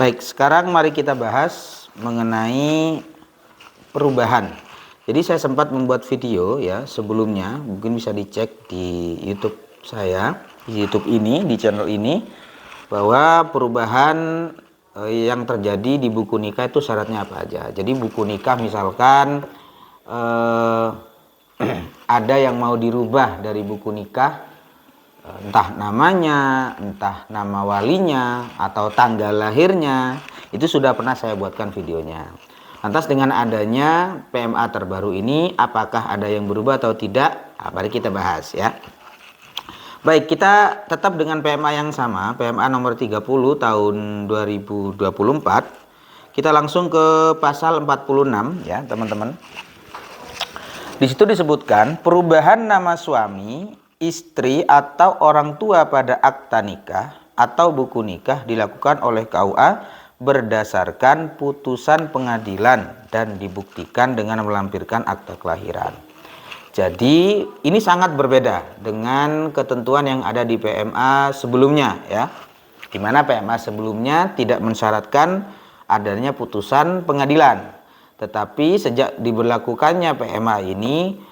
Baik, sekarang mari kita bahas mengenai perubahan. Jadi saya sempat membuat video ya sebelumnya, mungkin bisa dicek di YouTube saya, di YouTube ini, di channel ini, bahwa perubahan yang terjadi di buku nikah itu syaratnya apa aja. Jadi buku nikah misalkan ada yang mau dirubah dari buku nikah, entah namanya, entah nama walinya, atau tanggal lahirnya, itu sudah pernah saya buatkan videonya. Lantas dengan adanya PMA terbaru ini, apakah ada yang berubah atau tidak? Nah, mari kita bahas ya. Baik, kita tetap dengan PMA yang sama, PMA nomor 30 tahun 2024. Kita langsung ke pasal 46 ya, teman-teman. Di situ disebutkan perubahan nama suami, istri atau orang tua pada akta nikah atau buku nikah dilakukan oleh KUA berdasarkan putusan pengadilan dan dibuktikan dengan melampirkan akta kelahiran. Jadi ini sangat berbeda dengan ketentuan yang ada di PMA sebelumnya ya. Di mana PMA sebelumnya tidak mensyaratkan adanya putusan pengadilan. Tetapi sejak diberlakukannya PMA ini,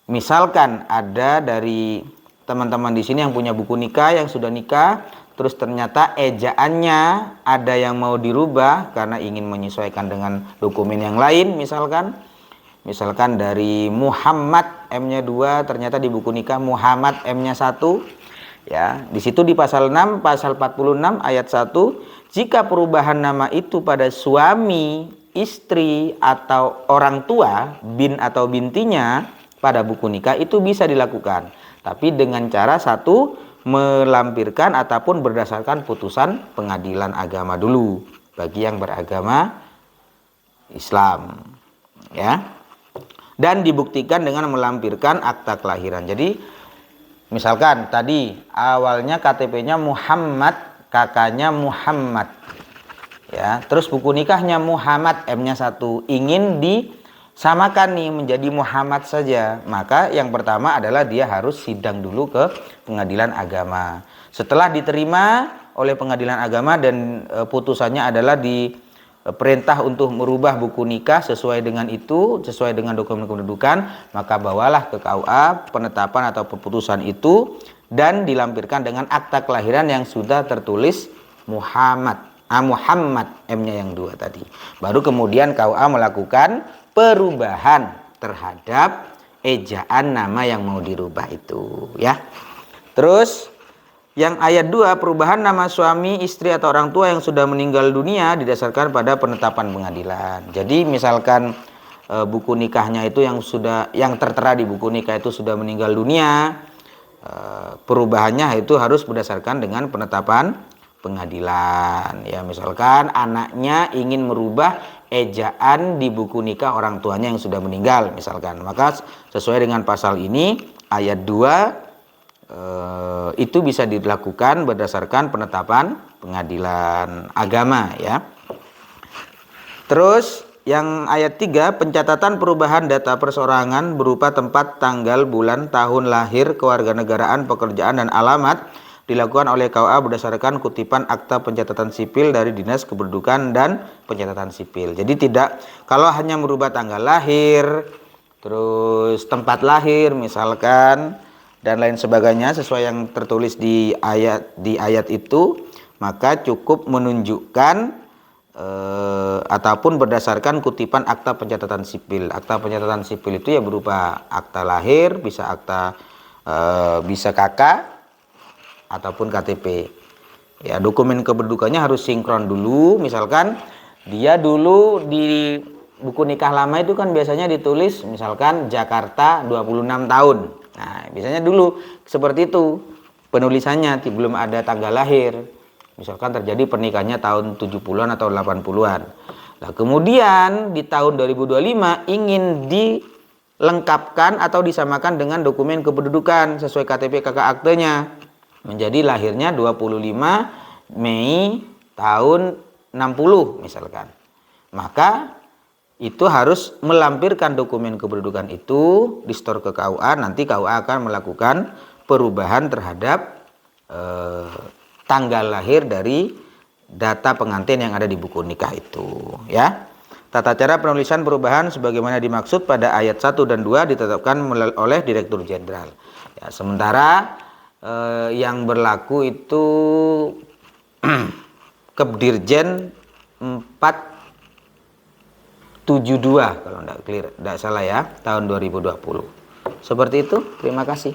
misalkan ada dari teman-teman di sini yang punya buku nikah, yang sudah nikah, terus ternyata ejaannya ada yang mau dirubah karena ingin menyesuaikan dengan dokumen yang lain, misalkan dari Muhammad M-nya 2, ternyata di buku nikah Muhammad M-nya 1. Ya, di situ di pasal 6, pasal 46 ayat 1, jika perubahan nama itu pada suami, istri atau orang tua, bin atau bintinya pada buku nikah itu bisa dilakukan. Tapi dengan cara satu, melampirkan ataupun berdasarkan putusan pengadilan agama dulu bagi yang beragama Islam ya, dan dibuktikan dengan melampirkan akta kelahiran. Jadi misalkan tadi awalnya KTP-nya Muhammad, kakaknya Muhammad ya, terus buku nikahnya Muhammad M-nya 1, ingin disamakan nih menjadi Muhammad saja, maka yang pertama adalah dia harus sidang dulu ke pengadilan agama. Setelah diterima oleh pengadilan agama dan putusannya adalah diperintah untuk merubah buku nikah sesuai dengan itu, sesuai dengan dokumen kependudukan, maka bawalah ke KUA penetapan atau keputusan itu dan dilampirkan dengan akta kelahiran yang sudah tertulis Muhammad M-nya yang 2 tadi. Baru kemudian KUA melakukan perubahan terhadap ejaan nama yang mau dirubah itu ya. Terus yang ayat 2, perubahan nama suami, istri atau orang tua yang sudah meninggal dunia didasarkan pada penetapan pengadilan. Jadi misalkan buku nikahnya itu yang tertera di buku nikah itu sudah meninggal dunia, perubahannya itu harus berdasarkan dengan penetapan pengadilan ya. Misalkan anaknya ingin merubah ejaan di buku nikah orang tuanya yang sudah meninggal misalkan, maka sesuai dengan pasal ini ayat 2 itu bisa dilakukan berdasarkan penetapan pengadilan agama ya. Terus yang ayat 3, pencatatan perubahan data perseorangan berupa tempat, tanggal, bulan, tahun lahir, kewarganegaraan, pekerjaan dan alamat dilakukan oleh KUA berdasarkan kutipan akta pencatatan sipil dari Dinas Kependudukan dan Pencatatan Sipil. Jadi tidak, kalau hanya merubah tanggal lahir, terus tempat lahir misalkan dan lain sebagainya sesuai yang tertulis di ayat itu, maka cukup menunjukkan ataupun berdasarkan kutipan akta pencatatan sipil. Akta pencatatan sipil itu ya berupa akta lahir, bisa bisa KK ataupun KTP ya. Dokumen kependudukannya harus sinkron dulu. Misalkan dia dulu di buku nikah lama itu kan biasanya ditulis misalkan Jakarta 26 tahun. Nah biasanya dulu seperti itu penulisannya, belum ada tanggal lahir. Misalkan terjadi pernikahannya tahun 70-an atau 80-an. Nah kemudian di tahun 2025 ingin dilengkapkan atau disamakan dengan dokumen kependudukan sesuai KTP KK aktenya, menjadi lahirnya 25 Mei tahun 60 misalkan. Maka itu harus melampirkan dokumen kependudukan itu, di-store ke KUA, nanti KUA akan melakukan perubahan terhadap tanggal lahir dari data pengantin yang ada di buku nikah itu, ya. Tata cara penulisan perubahan sebagaimana dimaksud pada ayat 1 dan 2 ditetapkan oleh Direktur Jenderal. Ya, sementara yang berlaku itu Kepdirjen 472 kalau tidak salah ya, tahun 2020. Seperti itu, terima kasih.